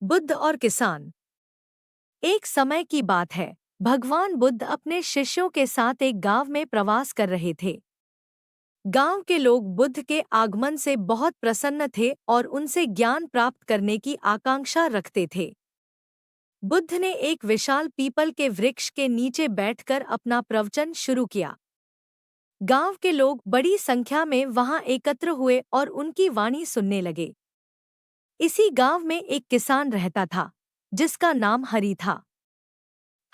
बुद्ध और किसान। एक समय की बात है। भगवान बुद्ध अपने शिष्यों के साथ एक गांव में प्रवास कर रहे थे। गांव के लोग बुद्ध के आगमन से बहुत प्रसन्न थे और उनसे ज्ञान प्राप्त करने की आकांक्षा रखते थे। बुद्ध ने एक विशाल पीपल के वृक्ष के नीचे बैठकर अपना प्रवचन शुरू किया। गांव के लोग बड़ी संख्या में वहां एकत्र हुए और उनकी वाणी सुनने लगे। इसी गांव में एक किसान रहता था, जिसका नाम हरि था।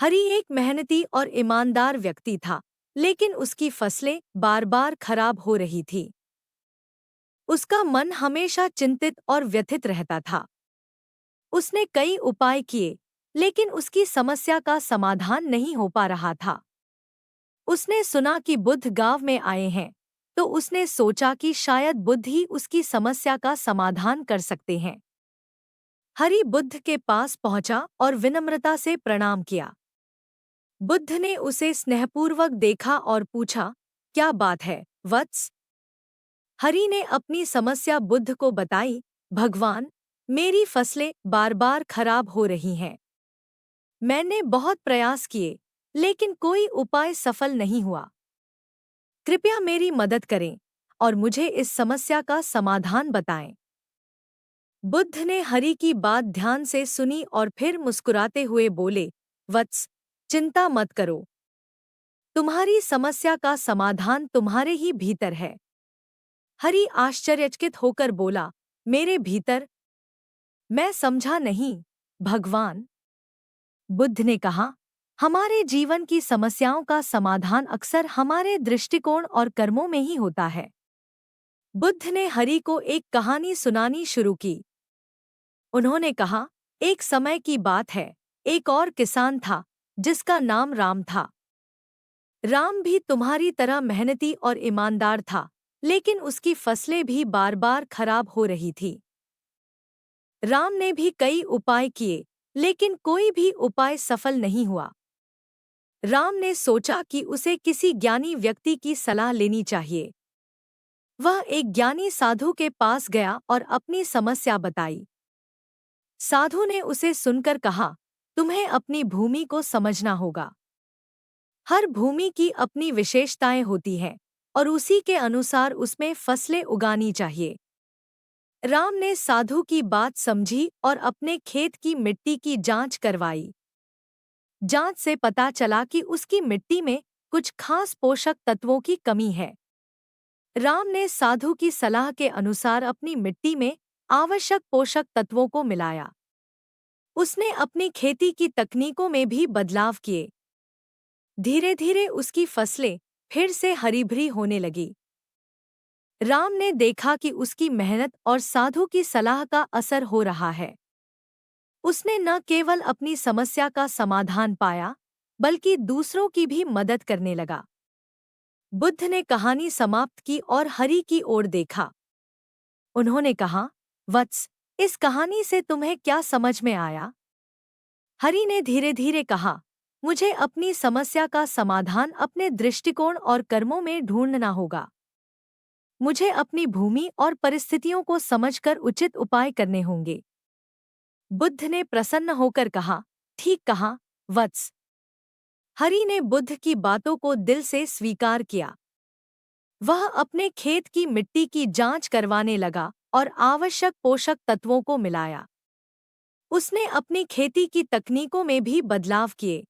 हरि एक मेहनती और ईमानदार व्यक्ति था, लेकिन उसकी फसलें बार बार खराब हो रही थी। उसका मन हमेशा चिंतित और व्यथित रहता था। उसने कई उपाय किए, लेकिन उसकी समस्या का समाधान नहीं हो पा रहा था। उसने सुना कि बुद्ध गांव में आए हैं, तो उसने सोचा कि शायद बुद्ध ही उसकी समस्या का समाधान कर सकते हैं। हरि बुद्ध के पास पहुंचा और विनम्रता से प्रणाम किया। बुद्ध ने उसे स्नेहपूर्वक देखा और पूछा, क्या बात है, वत्स? हरि ने अपनी समस्या बुद्ध को बताई। भगवान, मेरी फसलें बार बार खराब हो रही हैं। मैंने बहुत प्रयास किए, लेकिन कोई उपाय सफल नहीं हुआ। कृपया मेरी मदद करें और मुझे इस समस्या का समाधान बताएं। बुद्ध ने हरि की बात ध्यान से सुनी और फिर मुस्कुराते हुए बोले, वत्स, चिंता मत करो। तुम्हारी समस्या का समाधान तुम्हारे ही भीतर है। हरि आश्चर्यचकित होकर बोला, मेरे भीतर? मैं समझा नहीं, भगवान। बुद्ध ने कहा, हमारे जीवन की समस्याओं का समाधान अक्सर हमारे दृष्टिकोण और कर्मों में ही होता है। बुद्ध ने हरि को एक कहानी सुनानी शुरू की। उन्होंने कहा, एक समय की बात है, एक और किसान था, जिसका नाम राम था। राम भी तुम्हारी तरह मेहनती और ईमानदार था, लेकिन उसकी फसलें भी बार बार खराब हो रही थी। राम ने भी कई उपाय किए, लेकिन कोई भी उपाय सफल नहीं हुआ। राम ने सोचा कि उसे किसी ज्ञानी व्यक्ति की सलाह लेनी चाहिए। वह एक ज्ञानी साधु के पास गया और अपनी समस्या बताई। साधु ने उसे सुनकर कहा, तुम्हें अपनी भूमि को समझना होगा। हर भूमि की अपनी विशेषताएं होती हैं और उसी के अनुसार उसमें फसलें उगानी चाहिए। राम ने साधु की बात समझी और अपने खेत की मिट्टी की जांच करवाई। जांच से पता चला कि उसकी मिट्टी में कुछ खास पोषक तत्वों की कमी है। राम ने साधु की सलाह के अनुसार अपनी मिट्टी में आवश्यक पोषक तत्वों को मिलाया। उसने अपनी खेती की तकनीकों में भी बदलाव किए। धीरे धीरे उसकी फसलें फिर से हरी भरी होने लगी। राम ने देखा कि उसकी मेहनत और साधु की सलाह का असर हो रहा है। उसने न केवल अपनी समस्या का समाधान पाया, बल्कि दूसरों की भी मदद करने लगा। बुद्ध ने कहानी समाप्त की और हरि की ओर देखा। उन्होंने कहा, वत्स, इस कहानी से तुम्हें क्या समझ में आया? हरि ने धीरे धीरे कहा, मुझे अपनी समस्या का समाधान अपने दृष्टिकोण और कर्मों में ढूंढना होगा। मुझे अपनी भूमि और परिस्थितियों को समझकर उचित उपाय करने होंगे। बुद्ध ने प्रसन्न होकर कहा, ठीक कहा, वत्स। हरि ने बुद्ध की बातों को दिल से स्वीकार किया। वह अपने खेत की मिट्टी की जांच करवाने लगा और आवश्यक पोषक तत्वों को मिलाया। उसने अपनी खेती की तकनीकों में भी बदलाव किए।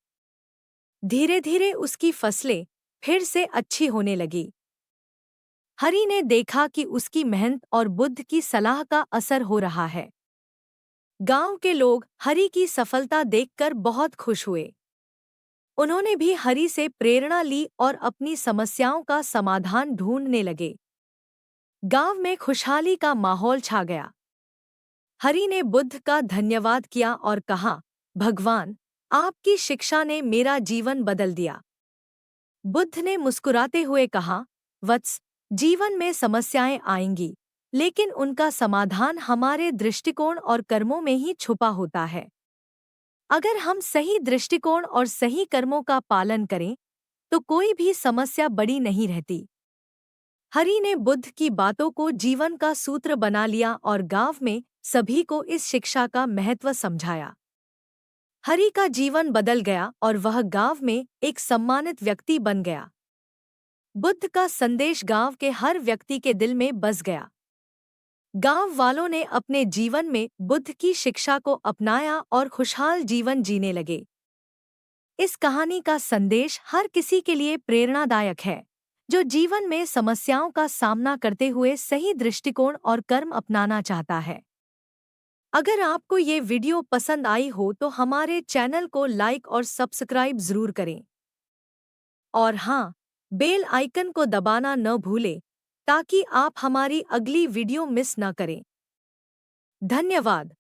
धीरे धीरे उसकी फसलें फिर से अच्छी होने लगी। हरि ने देखा कि उसकी मेहनत और बुद्ध की सलाह का असर हो रहा है। गांव के लोग हरि की सफलता देखकर बहुत खुश हुए। उन्होंने भी हरि से प्रेरणा ली और अपनी समस्याओं का समाधान ढूंढने लगे। गांव में खुशहाली का माहौल छा गया। हरि ने बुद्ध का धन्यवाद किया और कहा, भगवान, आपकी शिक्षा ने मेरा जीवन बदल दिया। बुद्ध ने मुस्कुराते हुए कहा, वत्स, जीवन में समस्याएं आएंगी, लेकिन उनका समाधान हमारे दृष्टिकोण और कर्मों में ही छुपा होता है। अगर हम सही दृष्टिकोण और सही कर्मों का पालन करें, तो कोई भी समस्या बड़ी नहीं रहती। हरि ने बुद्ध की बातों को जीवन का सूत्र बना लिया और गांव में सभी को इस शिक्षा का महत्व समझाया। हरि का जीवन बदल गया और वह गांव में एक सम्मानित व्यक्ति बन गया। बुद्ध का संदेश गांव के हर व्यक्ति के दिल में बस गया। गांव वालों ने अपने जीवन में बुद्ध की शिक्षा को अपनाया और खुशहाल जीवन जीने लगे। इस कहानी का संदेश हर किसी के लिए प्रेरणादायक है, जो जीवन में समस्याओं का सामना करते हुए सही दृष्टिकोण और कर्म अपनाना चाहता है। अगर आपको ये वीडियो पसंद आई हो तो हमारे चैनल को लाइक और सब्सक्राइब जरूर करें। और हाँ, बेल आइकन को दबाना न भूलें ताकि आप हमारी अगली वीडियो मिस न करें। धन्यवाद।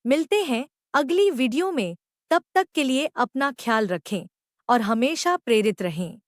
मिलते हैं अगली वीडियो में। तब तक के लिए अपना ख्याल रखें और हमेशा प्रेरित रहें।